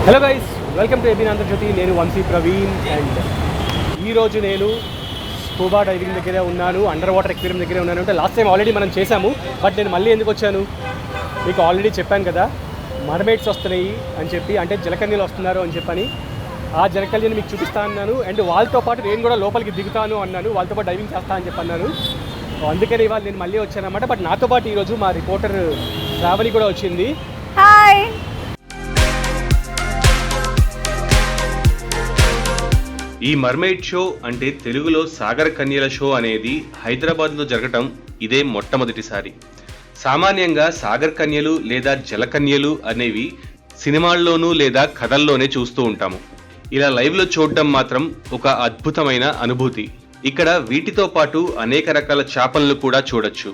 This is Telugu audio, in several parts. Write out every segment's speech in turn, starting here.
Hello guys, welcome to ABN Andhra Jyothy. నేను వంశీ ప్రవీణ్ అండ్ ఈరోజు నేను స్కూబా డైవింగ్ దగ్గరే ఉన్నాను, అండర్ వాటర్ ఎక్వేరియం దగ్గరే ఉన్నాను. అంటే లాస్ట్ టైం ఆల్రెడీ మనం చేశాము, బట్ నేను మళ్ళీ ఎందుకు వచ్చాను మీకు ఆల్రెడీ చెప్పాను కదా, మర్మైడ్స్ వస్తున్నాయి అని చెప్పి, అంటే జలకన్యలు వస్తున్నారు అని చెప్పని. ఆ జలకన్యని మీకు చూపిస్తా అన్నాను అండ్ వాళ్ళతో పాటు నేను కూడా లోపలికి దిగుతాను అన్నాను, వాళ్ళతో పాటు డైవింగ్ చేస్తా అని చెప్పి అన్నాను. అందుకని ఇవాళ నేను మళ్ళీ వచ్చాను అన్నమాట. బట్ నాతో పాటు ఈరోజు మా రిపోర్టర్ శ్రావణి కూడా వచ్చింది. హాయ్. ఈ మర్మైడ్ షో అంటే తెలుగులో సాగర్ కన్యల షో అనేది హైదరాబాద్లో జరగటం ఇదే మొట్టమొదటిసారి. సామాన్యంగా సాగర్ కన్యలు లేదా జలకన్యలు అనేవి సినిమాల్లోనూ లేదా కథల్లోనే చూస్తూ ఉంటాము. ఇలా లైవ్లో చూడటం మాత్రం ఒక అద్భుతమైన అనుభూతి. ఇక్కడ వీటితో పాటు అనేక రకాల చేపలను కూడా చూడొచ్చు.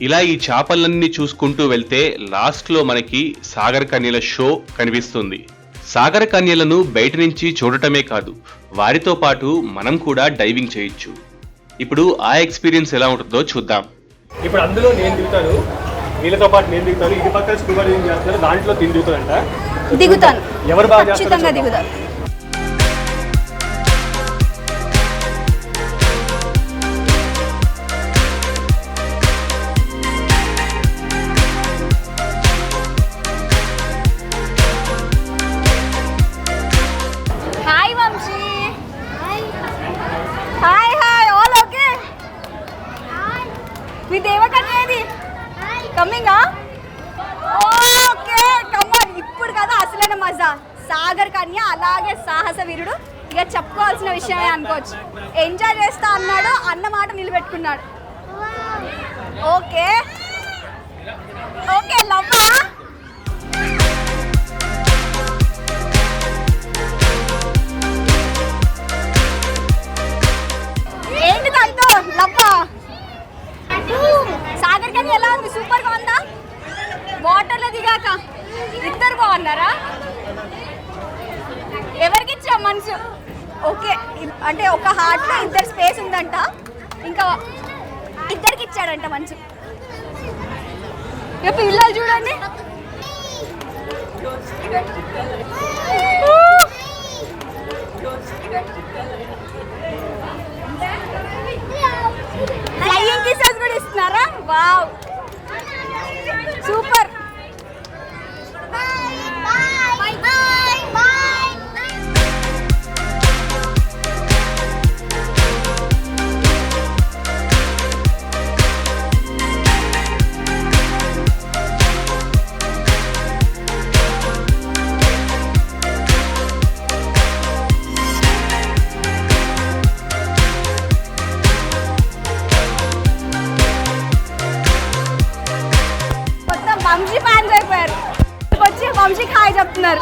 ఇలా ఈ చేపలన్నీ చూసుకుంటూ వెళ్తే లాస్ట్లో మనకి సాగర్ కన్యల షో కనిపిస్తుంది. సాగర కన్యలను బయట నుంచి చూడటమే కాదు, వారితో పాటు మనం కూడా డైవింగ్ చేయొచ్చు. ఇప్పుడు ఆ ఎక్స్పీరియన్స్ ఎలా ఉంటుందో చూద్దాం. ఇప్పుడు అందులో నేను దిగుతాను, వీళ్ళతో పాటు నేను దిగుతాను. ఇది పక్కన స్కూబా డైవింగ్ చేస్తున్నారు, దాంట్లో తిని దిగుతాను. ఎవరు బాగా చేస్తారు? దిగుతాను. మీ దేవకన్యది కమింగా? ఓకే, కమాన్. ఇప్పుడు కదా అసలైన మజా. సాగర్ కన్య అలాగే సాహస వీరుడు, ఇక చెప్పుకోవాల్సిన విషయమే అనుకోవచ్చు. ఎంజాయ్ చేస్తా అన్నాడు, అన్న మాట నిలబెట్టుకున్నాడు. ఓకే ఓకే, లవ్వా? ఏంటి దాంతో లవ్వా? సాగర్ కన్య ఎలా ఉంది? సూపర్ గా ఉందా? వాటర్ లో దిగాక ఇద్దరు బాగున్నారా? ఎవరికి ఇచ్చా మనసు? ఓకే, అంటే ఒక హార్ట్ లో ఇద్దరు స్పేస్ ఉందంట, ఇంకా ఇద్దరికి ఇచ్చాడంట మనసు. ఇక పిల్లలు చూడండి, ఫ్లయింగ్ కిసెస్ కూడా ఇస్తున్నారా? Wow, super. వంశీ ఫ్యాన్స్ అయిపోయారు, వచ్చి వంశీకి హాయ్ చెప్తున్నారు.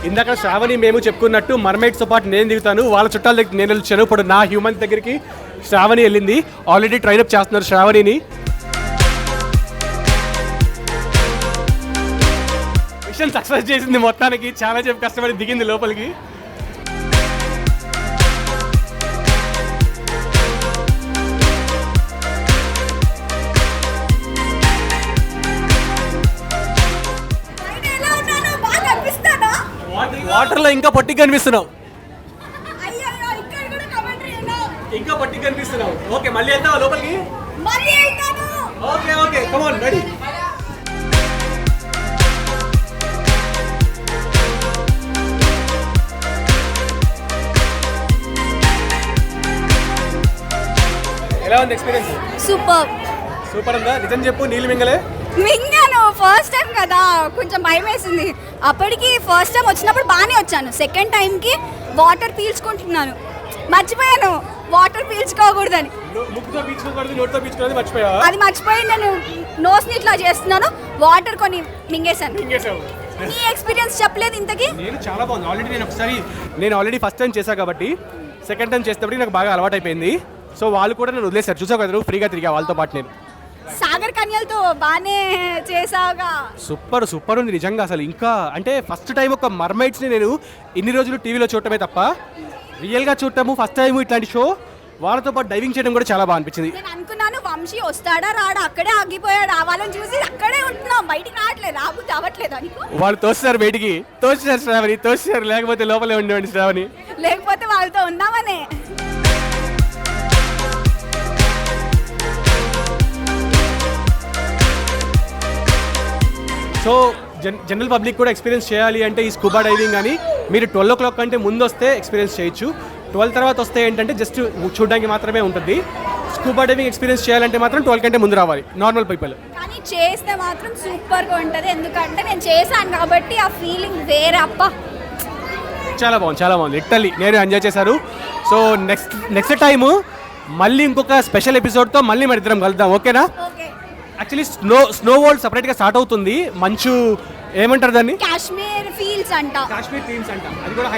ఇందాక శ్రావణి మేము చెప్పుకున్నట్టు మర్మైడ్స్తో పాటు నేను దిగుతాను, వాళ్ళ చుట్టాల దగ్గర నేను వచ్చాను. ఇప్పుడు నా హ్యూమన్స్ దగ్గరికి శ్రావణి వెళ్ళింది, ఆల్రెడీ ట్రైనప్ చేస్తున్నారు శ్రావణిని. మిషన్ సక్సెస్ చేసింది మొత్తానికి, చాలా చెప్పి కష్టపడి దిగింది లోపలికి. వాటర్లో ఇంకా పొట్టికి కనిపిస్తున్నావు, ఇంకా పొట్టికి కనిపిస్తున్నావు. ఓకే, మళ్ళీ వెళ్తావా లోపలికి? Okay okay, come on, ready. ఎలా ఉంది ఎక్స్పీరియన్స్? సూపర్. సూపర్ ఉందా? నిజం చెప్పు, నీళ్ళు మింగలే? మింగాను, ఫస్ట్ టైం కదా, కొంచెం భయం వేసింది. అప్పటికి ఫస్ట్ టైం వచ్చినప్పుడు బాగానే వచ్చాను, సెకండ్ టైంకి వాటర్ పీల్చుకుంటున్నాను, మర్చిపోయాను వాటర్ పీల్చుకోకూడదని. ముక్కుతో పీల్చుకోకూడదు, నోటితో పీల్చుకోవడం మర్చిపోయా? అది మర్చిపోయి నేను నోస్ని ఇట్లా చేస్తున్నాను, వాటర్ కొన్ని మింగేశాను. ఈ ఎక్స్పీరియన్స్ చెప్పలేదు ఇంతకీ? నేను చాలా బాగుంది. నేను ఆల్రెడీ ఫస్ట్ టైం చేశా కాబట్టి, సెకండ్ టైం చేసేటప్పటికి నాకు బాగా అలవాటు అయిపోయింది. సో వాళ్ళు కూడా నన్ను వదిలేశారు. చూసావు కదా, ఫ్రీగా తిరిగా వాళ్ళతో పాటు నేను. సాగర్ కన్యలతో బానే చేసావుగా. సూపర్ సూపర్ ఉంది నిజంగా. అసలు ఇంకా అంటే ఫస్ట్ టైం ఒక మర్మైడ్స్ని నేను ఇన్ని రోజులు టీవీలో చూడటమే తప్ప రియల్గా చూడటము ఫస్ట్ టైం ఇట్లాంటి షో, వాళ్ళతో పాటు డైవింగ్ చేయడం కూడా చాలా బాగా అనిపించింది. నేను అనుకున్నాను వంశీ వస్తాడా రాడా, అక్కడే ఆగిపోయాడు, వాళ్ళని చూసి అక్కడే ఉంటున్నాం, బయటికి రావట్లేదు, రాబుద్ది అవ్వట్లేదు అనుకో. వాళ్ళు తోస్తారు బయటికి, తోస్తారు శ్రావణి, తోస్తారు, లేకపోతే లోపలే ఉండేవాడి శ్రావణి, లేకపోతే వాళ్ళతో ఉన్నామనే. సో జనరల్ పబ్లిక్ కూడా ఎక్స్పీరియన్స్ చేయాలి అంటే ఈ స్కూబా డైవింగ్ అని మీరు 12 o'clock కంటే ముందు వస్తే ఎక్స్పీరియన్స్ చేయొచ్చు. 12 తర్వాత వస్తే ఏంటంటే జస్ట్ చూడడానికి మాత్రమే ఉంటుంది. స్కూబా డైవింగ్ ఎక్స్పీరియన్స్ చేయాలంటే మాత్రం 12 కంటే ముందు రావాలి నార్మల్ పీపుల్. కానీ చేస్తే మాత్రం సూపర్గా ఉంటుంది, ఎందుకంటే నేను చేశాను కాబట్టి ఆ ఫీలింగ్ వేరే. అప్ప చాలా బాగుంది లిటరల్లీ నేను ఎంజాయ్ చేశారు. సో నెక్స్ట్ టైము మళ్ళీ ఇంకొక స్పెషల్ ఎపిసోడ్తో మళ్ళీ మన ఇద్దరం కలుద్దాం, ఓకేనా? ఓకే. యాక్చువల్లీ స్నో వరల్డ్ సపరేట్గా స్టార్ట్ అవుతుంది. మంచు ఏమంటారు దాన్ని? కాశ్మీర్ ఫీల్స్ అంట. కాశ్మీర్ థీమ్స్ అంట, అది కూడా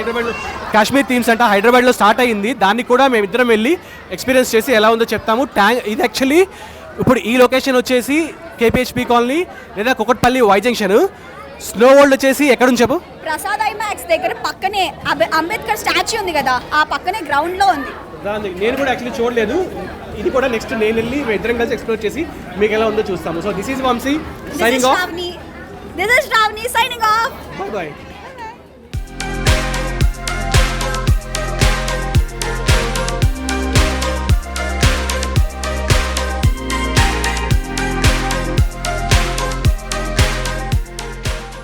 హైదరాబాద్లో స్టార్ట్ అయ్యింది. దాన్ని కూడా మేమిద్దరం వెళ్ళి ఎక్స్పీరియన్స్ చేసి ఎలా ఉందో చెప్తాము. ఇది యాక్చువల్లీ ఇప్పుడు ఈ లొకేషన్ వచ్చేసి కేపీహెచ్పీ కాలనీ లేదా Kukatpally Y junction. Snow world వచ్చేసి ఎక్కడుంది చెప్పు? ప్రసాద్ ఐమాక్స్ దగ్గర పక్కనే అంబేద్కర్ స్టాచ్యూ ఉంది కదా, ఆ పక్కనే గ్రౌండ్లో ఉంది. నేను కూడా యాక్చువల్లీ చూడలేదు. ఇది కూడా నెక్స్ట్ నేను వెళ్ళి ఇద్దరం కలిసి ఎక్స్ప్లోర్ చేసి మీకు ఎలా ఉందో చూస్తాము. So this is Vamsi signing off. This is Shravani signing off. Bye bye.